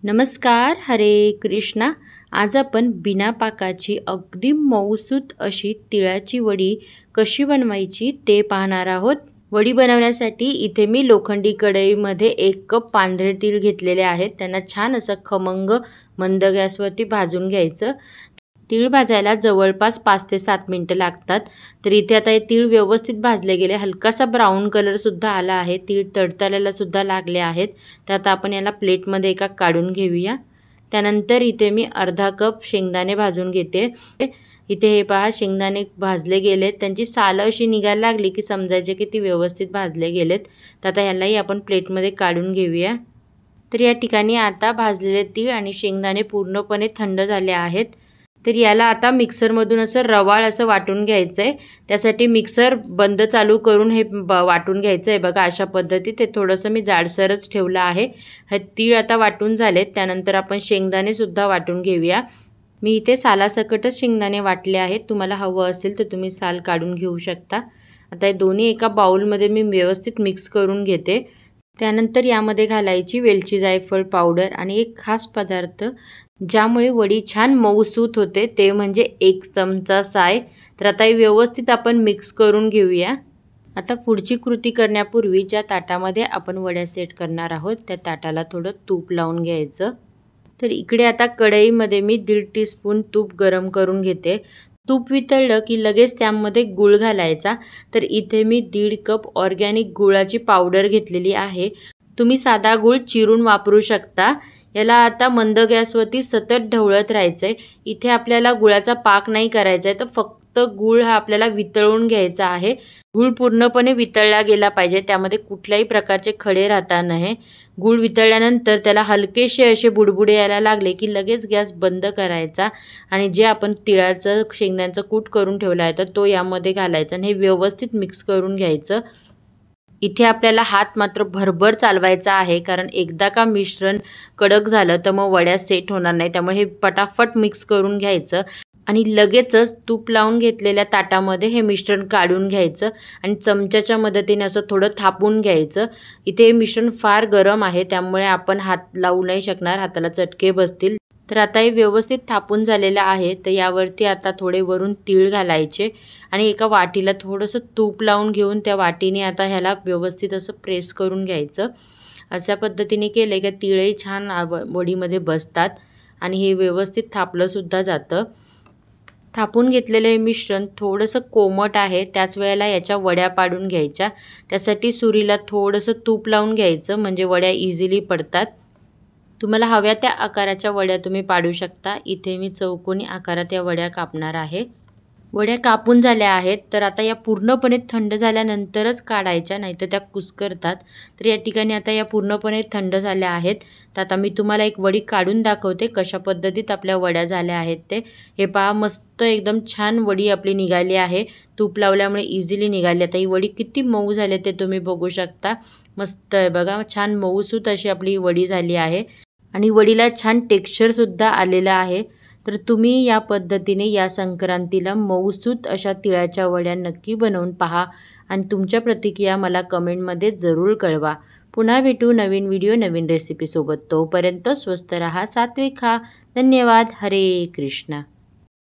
नमस्कार, हरे कृष्णा। आज आपण बिना पाकाची अगदी मऊसूत अशी तिळाची वडी कशी बनवायची ते पाहणार आहोत। वडी बनवण्यासाठी इथे मी लोखंडी कढईमध्ये 1 कप पांढरे तीळ घेतलेले आहेत। त्यांना छान असं खमंग मंद गॅसवरती भाजून घ्यायचं। तीळ भाजायला जवळपास 5 ते 7 मिनिटं लागतात। तर इथे आता हे तीळ व्यवस्थित भाजले गेले, हलकासा ब्राऊन कलर सुद्धा आला आहे, तीळ तडतडायला सुद्धा लागले आहेत। तर आता आपण याला प्लेटमध्ये एका काढून घेऊया। त्यानंतर इथे मी अर्धा कप शेंगदाणे भाजून घेते। इथे हे पहा, शेंगदाणे भाजले गेलेत, त्यांची सालं अशी निघायला लागली की समजायचे की ती व्यवस्थित भाजले गेलेत। तर आता यालाही आपण प्लेटमध्ये काढून घेऊया। तर या ठिकाणी आता भाजलेले तीळ आणि शेंगदाणे पूर्णपणे थंड झाले आहेत। तर याला आता मिक्सरमधून असं रवाळ असं वाटून घ्यायचं आहे। त्यासाठी मिक्सर बंद चालू करून हे वाटून घ्यायचं आहे। बघा, अशा पद्धतीत ते थोडंसं मी जाडसरच ठेवलं आहे। हे तीळ आता वाटून झालेत। त्यानंतर आपण शेंगदाणे सुद्धा वाटून घेऊया। मी इथे सालासकटच शेंगदाणे वाटले आहेत, तुम्हाला हवं असेल तर तुम्ही साल काढून घेऊ शकता। आता हे दोन्ही एका बाउलमध्ये मी व्यवस्थित मिक्स करून घेते। त्यानंतर यामध्ये घालायची वेलची जायफळ पावडर आणि एक खास पदार्थ ज्यामुळे वडी छान मऊसूत होते, ते म्हणजे 1 चमचा साय। तर आता हे व्यवस्थित आपण मिक्स करून घेऊया। आता पुढची कृती करण्यापूर्वी ज्या ताटामध्ये आपण वड्या सेट करणार आहोत त्या ताटाला थोडं तूप लावून घ्यायचं। तर इकडे आता कढईमध्ये मी 1.5 टीस्पून तूप गरम करून घेते। तूप वितळलं की लगेच त्यामध्ये गूळ घालायचा। तर इथे मी 1.5 कप ऑर्गॅनिक गुळाची पावडर घेतलेली आहे। तुम्ही साधा गूळ चिरून वापरू शकता। याला आता मंद गॅसवरती सतत ढवळत राहायचं आहे। इथे आपल्याला गुळाचा पाक नाही करायचा आहे, तर फक्त गूळ हा आपल्याला वितळून घ्यायचा आहे। गूळ पूर्णपणे वितळला गेला पाहिजे, त्यामध्ये कुठल्याही प्रकारचे खडे राहता नये। गूळ वितळल्यानंतर त्याला हलकेसे असे बुडबुडे यायला लागले की लगेच गॅस बंद करायचा आणि जे आपण तिळाचं शेंगदाण्याचं कूट करून ठेवला आहे तर तो यामध्ये घालायचा आणि हे व्यवस्थित मिक्स करून घ्यायचं। इथे आपल्याला हात मात्र भरभर चालवायचा आहे, कारण एकदा का मिश्रण कडक झालं तर मग वड्या सेट होणार नाही। त्यामुळे हे पटापट मिक्स करून घ्यायचं आणि लगेचच तूप लावून घेतलेल्या ताटामध्ये हे मिश्रण काढून घ्यायचं आणि चमच्याच्या मदतीने असं थोडं थापून घ्यायचं। इथे हे मिश्रण फार गरम आहे, त्यामुळे आपण हात लावू नाही शकणार, हाताला चटके बसतील। तर आता हे व्यवस्थित थापून झालेलं आहे। तर यावरती आता थोडे वरून तीळ घालायचे आणि एका वाटीला थोडंसं तूप लावून घेऊन त्या वाटीने आता ह्याला व्यवस्थित असं प्रेस करून घ्यायचं। अशा पद्धतीने केले की तीळही छान वडीमध्ये बसतात आणि हे व्यवस्थित थापलं सुद्धा जातं। थापून घेतलेलं हे मिश्रण थोडंसं कोमट आहे, त्याच वेळेला याच्या वड्या पाडून घ्यायच्या। त्यासाठी सुरीला थोडंसं तूप लावून घ्यायचं, म्हणजे वड्या इझिली पडतात। तुम्हाला हव्या त्या आकाराच्या वड्या तुम्ही पाडू शकता। इथे मी चौकोनी आकारात या वड्या कापणार आहे। वड्या कापून झाल्या आहेत, तर आता या पूर्णपणे थंड झाल्यानंतरच काढायच्या, नाहीतर त्या कुस्करतात। तर या ठिकाणी आता या पूर्णपणे थंड झाल्या आहेत। तर आता मी तुम्हाला एक वडी काढून दाखवते कशा पद्धतीत आपल्या वड्या झाल्या आहेत ते। हे पहा, मस्त एकदम छान वडी आपली निघाली आहे। तूप लावल्यामुळे इझिली निघाली। आता ही वडी किती मऊ झाली ते तुम्ही बघू शकता। मस्त आहे बघा, छान मऊसूत अशी आपली वडी झाली आहे आणि वडीला छान टेक्स्चर सुद्धा आलेलं आहे। तर तुम्ही या पद्धतीने या संक्रांतीला मऊसूत अशा तिळाच्या वड्या नक्की बनवून पहा आणि तुमच्या प्रतिक्रिया मला कमेंटमध्ये जरूर कळवा। पुन्हा भेटू नवीन व्हिडिओ नवीन रेसिपीसोबत। तोपर्यंत स्वस्त रहा, सात्विक खा। धन्यवाद। हरे कृष्णा।